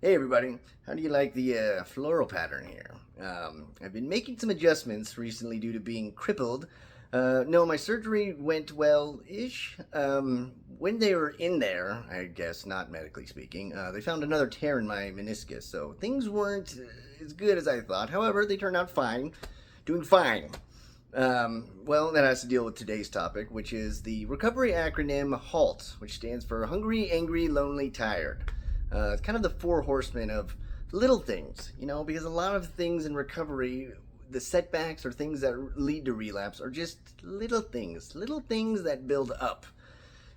Hey everybody, how do you like the floral pattern here? I've been making some adjustments recently due to being crippled. No, my surgery went well-ish. When they were in there, I guess, not medically speaking, they found another tear in my meniscus, so things weren't as good as I thought. However, they turned out fine, doing fine. Well, that has to deal with today's topic, which is the recovery acronym HALT, which stands for Hungry, Angry, Lonely, Tired. It's kind of the four horsemen of little things, because a lot of things in recovery, the setbacks or things that lead to relapse are just little things that build up.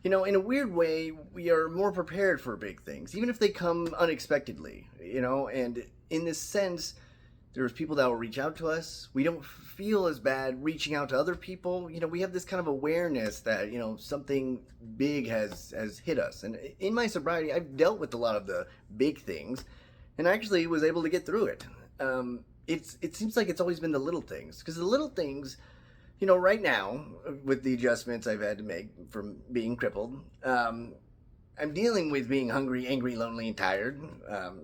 In a weird way, we are more prepared for big things, even if they come unexpectedly, and in this sense, there's people that will reach out to us. We don't feel as bad reaching out to other people. We have this kind of awareness that something big has hit us. And in my sobriety, I've dealt with a lot of the big things, and actually was able to get through it. It seems like it's always been the little things, because the little things, right now with the adjustments I've had to make from being crippled. I'm dealing with being hungry, angry, lonely, and tired.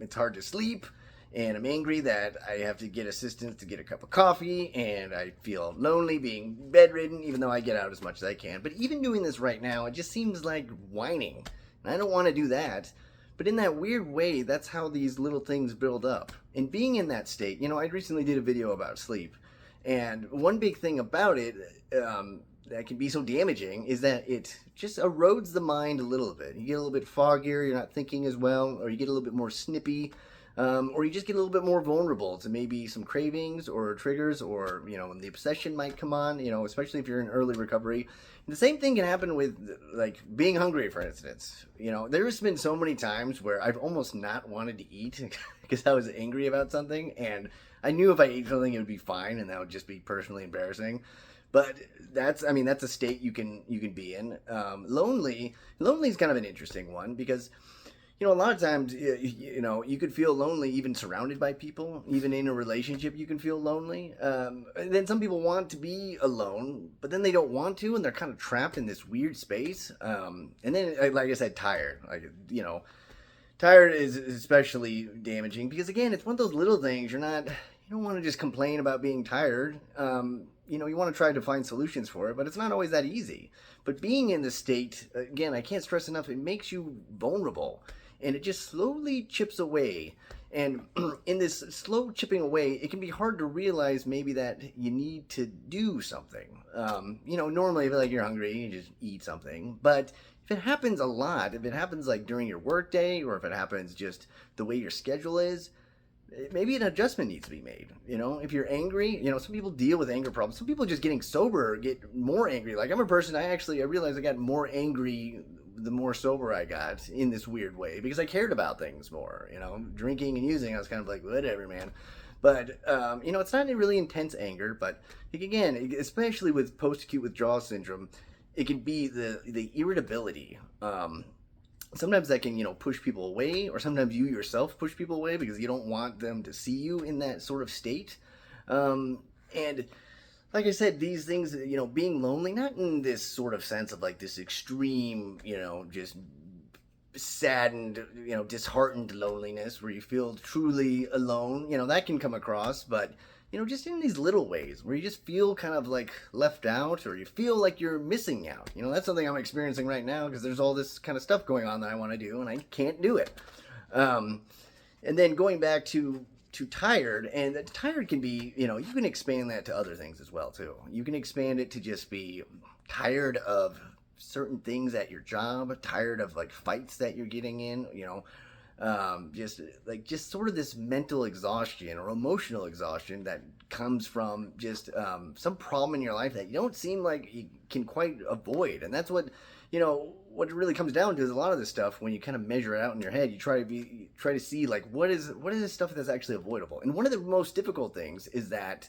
It's hard to sleep, and I'm angry that I have to get assistance to get a cup of coffee, and I feel lonely being bedridden, even though I get out as much as I can. But even doing this right now, it just seems like whining, and I don't want to do that. But in that weird way, that's how these little things build up. And being in that state, I recently did a video about sleep, and one big thing about it that can be so damaging is that it just erodes the mind a little bit. You get a little bit foggier, you're not thinking as well, or you get a little bit more snippy. Or you just get a little bit more vulnerable to maybe some cravings or triggers, or when the obsession might come on, especially if you're in early recovery. And the same thing can happen with like being hungry, for instance. There's been so many times where I've almost not wanted to eat because I was angry about something, and I knew if I ate something it would be fine, and that would just be personally embarrassing. But that's a state you can be in. Lonely is kind of an interesting one, because a lot of times, you could feel lonely even surrounded by people. Even in a relationship, you can feel lonely. And then some people want to be alone, but then they don't want to, and they're kind of trapped in this weird space. And then, like I said, tired. Tired is especially damaging because, again, it's one of those little things. You don't want to just complain about being tired. You want to try to find solutions for it, but it's not always that easy. But being in this state, again, I can't stress enough, it makes you vulnerable. And it just slowly chips away. And in this slow chipping away, it can be hard to realize maybe that you need to do something. Normally if like you're hungry, you just eat something. But if it happens a lot, if it happens like during your work day, or if it happens just the way your schedule is, maybe an adjustment needs to be made. If you're angry, some people deal with anger problems. Some people just getting sober get more angry. Like I'm a person, I realized I got more angry the more sober I got, in this weird way, because I cared about things more. Drinking and using, I was kind of like, whatever, man. But it's not a really intense anger, but again, especially with post-acute withdrawal syndrome, it can be the irritability. Sometimes that can push people away, or sometimes you yourself push people away because you don't want them to see you in that sort of state. And like I said, these things, being lonely, not in this sort of sense of like this extreme, just saddened, disheartened loneliness where you feel truly alone, that can come across, but just in these little ways where you just feel kind of like left out, or you feel like you're missing out. That's something I'm experiencing right now, because there's all this kind of stuff going on that I want to do and I can't do it. And then going back to tired, and tired can be, you can expand that to other things as well too. You can expand it to just be tired of certain things at your job, tired of like fights that you're getting in, just sort of this mental exhaustion or emotional exhaustion that comes from just some problem in your life that you don't seem like you can quite avoid. And that's what what it really comes down to, is a lot of this stuff, when you kind of measure it out in your head, you try to see like what is this stuff that's actually avoidable. And one of the most difficult things is that,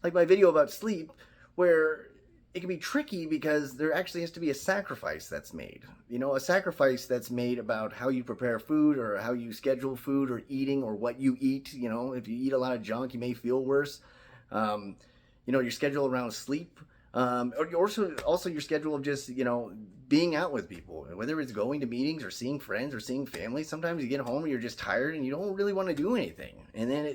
like my video about sleep, where it can be tricky because there actually has to be a sacrifice that's made. A sacrifice that's made about how you prepare food, or how you schedule food, or eating, or what you eat. If you eat a lot of junk, you may feel worse. Your schedule around sleep. Or also your schedule of just, being out with people, whether it's going to meetings or seeing friends or seeing family. Sometimes you get home and you're just tired and you don't really want to do anything. And then,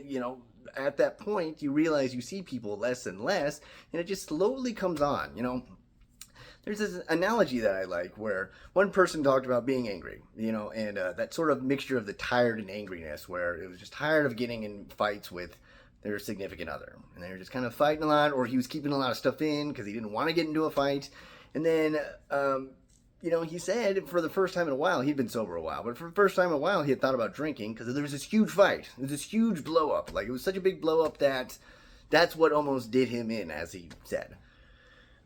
at that point, you realize you see people less and less, and it just slowly comes on. There's this analogy that I like where one person talked about being angry, and that sort of mixture of the tired and angriness, where it was just tired of getting in fights with their significant other. And they were just kind of fighting a lot, or he was keeping a lot of stuff in because he didn't want to get into a fight. And then, he said for the first time in a while, he'd been sober a while, but for the first time in a while, he had thought about drinking because there was this huge fight. There was this huge blow up. Like, it was such a big blow up that that's what almost did him in, as he said.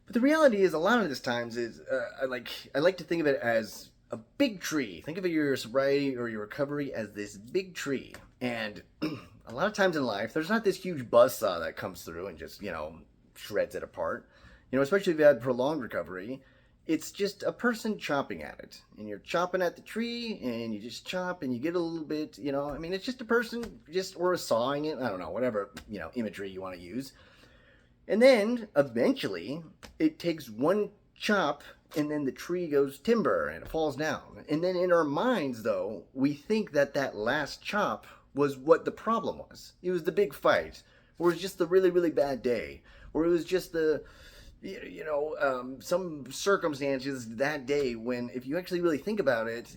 But the reality is, a lot of this times is, I like to think of it as a big tree. Think of your sobriety or your recovery as this big tree. And a lot of times in life, there's not this huge buzzsaw that comes through and just, shreds it apart. Especially if you had prolonged recovery, it's just a person chopping at it. And you're chopping at the tree, and you just chop, and you get a little bit, it's just a person or sawing it. I don't know, whatever, imagery you want to use. And then, eventually, it takes one chop, and then the tree goes timber, and it falls down. And then in our minds, though, we think that last chop was what the problem was. It was the big fight, or it was just the really, really bad day, or it was just the, some circumstances that day when, if you actually really think about it,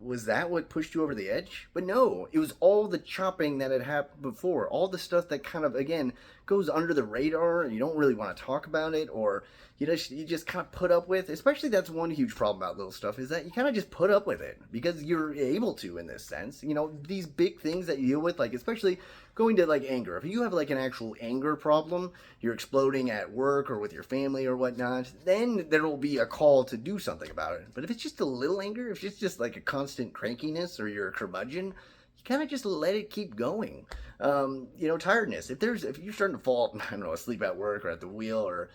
was that what pushed you over the edge? But no, it was all the chopping that had happened before. All the stuff that kind of, again, goes under the radar and you don't really want to talk about it, or you just kind of put up with. Especially, that's one huge problem about little stuff, is that you kind of just put up with it because you're able to, in this sense. These big things that you deal with, like especially going to like anger. If you have like an actual anger problem, you're exploding at work or with your family or whatnot, then there will be a call to do something about it. But if it's just a little anger, if it's just like a constant crankiness or you're a curmudgeon, you kind of just let it keep going. Tiredness. If you're starting to fall, I don't know, asleep at work or at the wheel, or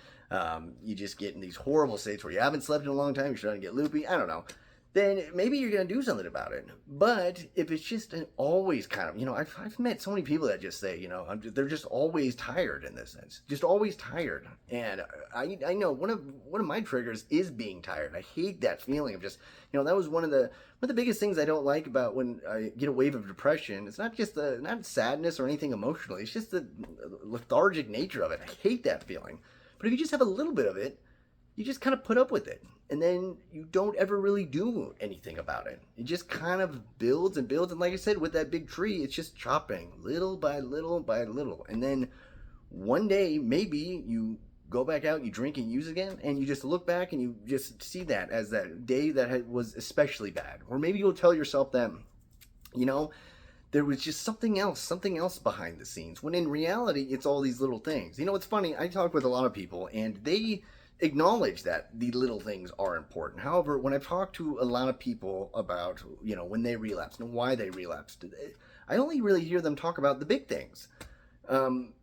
you just get in these horrible states where you haven't slept in a long time, you're starting to get loopy, I don't know, then maybe you're going to do something about it. But if it's just an always kind of, I've met so many people that just say, they're just always tired in this sense, just always tired. And I know one of my triggers is being tired. I hate that feeling of just, that was one of the biggest things I don't like about when I get a wave of depression. It's not just not sadness or anything emotionally. It's just the lethargic nature of it. I hate that feeling. But if you just have a little bit of it, you just kind of put up with it. And then you don't ever really do anything about it. It just kind of builds and builds. And like I said, with that big tree, it's just chopping little by little by little. And then one day, maybe you go back out, you drink and use again, and you just look back and you just see that as that day that was especially bad. Or maybe you'll tell yourself that, there was just something else behind the scenes. When in reality, it's all these little things. It's funny, I talk with a lot of people, and they acknowledge that the little things are important. However, when I've talked to a lot of people about, when they relapsed and why they relapsed, I only really hear them talk about the big things. And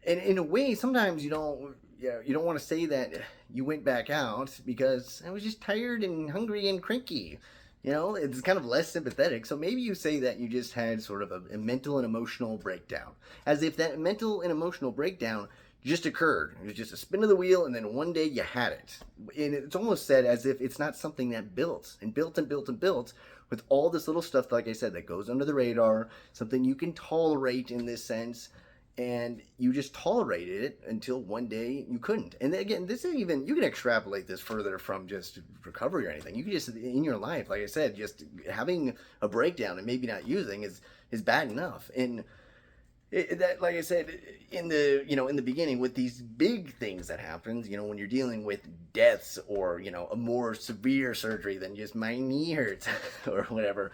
in a way, sometimes you don't want to say that you went back out because I was just tired and hungry and cranky. It's kind of less sympathetic. So maybe you say that you just had sort of a mental and emotional breakdown, as if that mental and emotional breakdown just occurred. It was just a spin of the wheel, and then one day you had it. And it's almost said as if it's not something that built and built and built and built with all this little stuff, like I said, that goes under the radar, something you can tolerate in this sense, and you just tolerated it until one day you couldn't. And again, this isn't even, you can extrapolate this further from just recovery or anything. You can just, in your life, like I said, just having a breakdown and maybe not using is bad enough. And that, like I said, in the beginning, with these big things that happens, when you're dealing with deaths or, a more severe surgery than just my knee hurts or whatever,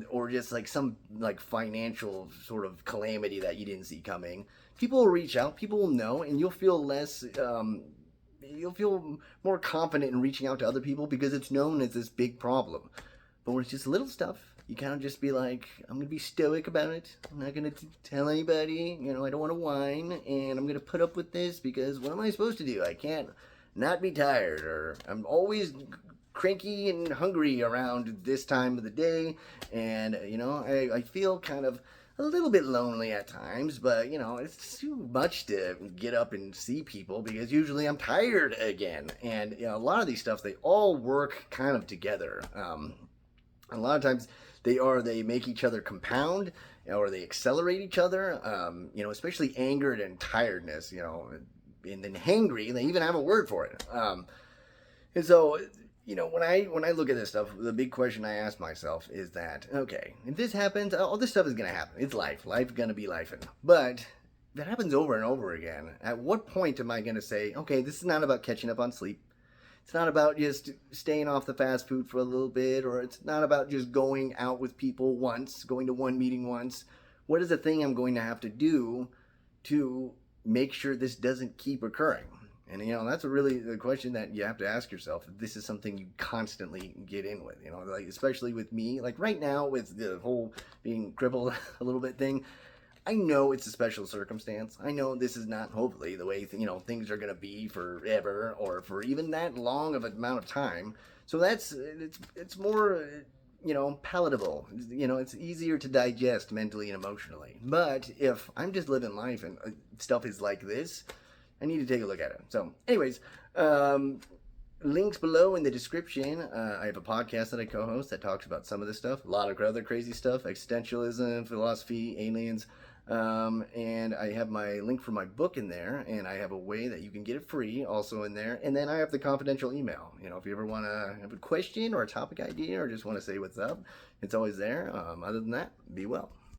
or just like some like financial sort of calamity that you didn't see coming, people will reach out, people will know, and you'll feel less, you'll feel more confident in reaching out to other people because it's known as this big problem. But when it's just little stuff, you kind of just be like, I'm going to be stoic about it. I'm not going to tell anybody, I don't want to whine, and I'm going to put up with this because what am I supposed to do? I can't not be tired, or I'm always cranky and hungry around this time of the day, and, I feel kind of a little bit lonely at times, but it's too much to get up and see people because usually I'm tired again. And a lot of these stuff, they all work kind of together. A lot of times they make each other compound or they accelerate each other. Especially anger and tiredness. And then hangry, they even have a word for it. And so, when I look at this stuff, the big question I ask myself is that, okay, if this happens, all this stuff is gonna happen. It's life. Life's gonna be lifing. But if it happens over and over again, at what point am I gonna say, okay, this is not about catching up on sleep. It's not about just staying off the fast food for a little bit, or it's not about just going out with people once, going to one meeting once. What is the thing I'm going to have to do to make sure this doesn't keep occurring? And that's really the question that you have to ask yourself. If this is something you constantly get in with, like especially with me, like right now with the whole being crippled a little bit thing. I know it's a special circumstance. I know this is not hopefully the way things are gonna be forever or for even that long of an amount of time. So it's more palatable. It's easier to digest mentally and emotionally. But if I'm just living life and stuff is like this, I need to take a look at it. So, anyways, links below in the description. I have a podcast that I co-host that talks about some of this stuff, a lot of other crazy stuff, existentialism, philosophy, aliens, and I have my link for my book in there, and I have a way that you can get it free also in there. And then I have the confidential email. If you ever want to have a question or a topic idea or just want to say what's up, it's always there. Other than that, be well.